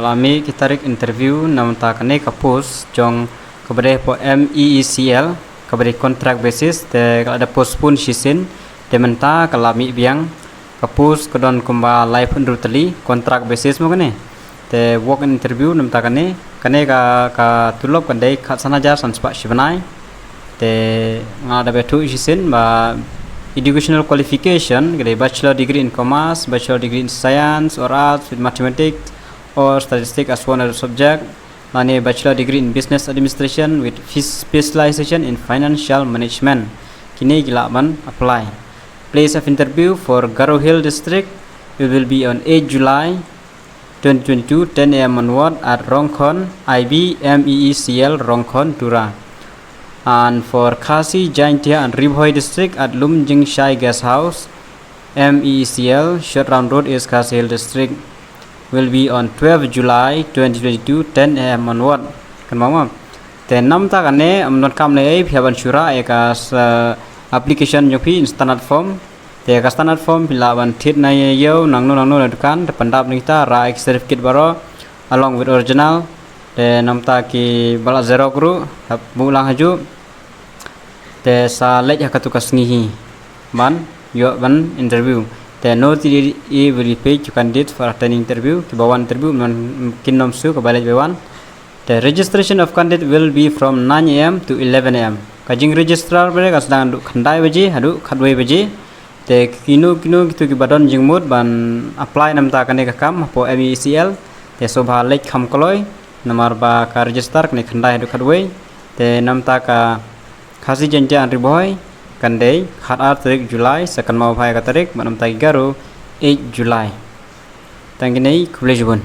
Lami kita tarik interview nam ta kane kapus jong kepada po MEECL kepada kontrak basis te kalau ada postpone sisin de menta kalami biang kapus kedon kumba live undur tali kontrak basis mo kane te walk in interview nam ta kane ka tulop kandai khat sanajar sanspa shibanai te ngada betu sisin ba educational qualification kade bachelor degree in commerce, bachelor degree in science or arts with mathematics or statistics as one of the subject, and a bachelor degree in business administration with specialization in financial management. Kini gilaban apply. Place of interview for Garo Hill District will be on 8 July 2022, 10 a.m. onward at Rongkhon IB MEECL Rongkhon Tura. And for Khasi, Jaintia and Ribhoi District at Lumjing Shai Guest House MEECL Short Round Road is Khasi Hill District will be on 12 July 2022 10 a.m. onward. Kan mama te nam ta kane amnot kam le phiaban shura ekas application yopi standard form te ka standard form pilaban thit na yo nangno dukan te pandap nita ra certificate baro along with original te nam ta ki bala zero guru bulang haju te sa lej hakatukas ngihi ban yo ban interview the note will be paid to candidates for attending interview ki bawan interview man kinnom su ka balaj bawan the registration of candidate will be from 9 am to 11 am kajing registrar bere kasdang khandai baji hadu khadwei baji te kinu gitu ki badon jingmut ban apply nam ta kane ka kam po MEECL te sobha lek kham koloi namar ba ka register kane khandai hadu khadwei te nam ta ka khasi janja andri boy Kandai khat ar tarik Julai sekan mau bhai ka tarik manam tagi garu 8 Julai. Tangkinai kublai jubun.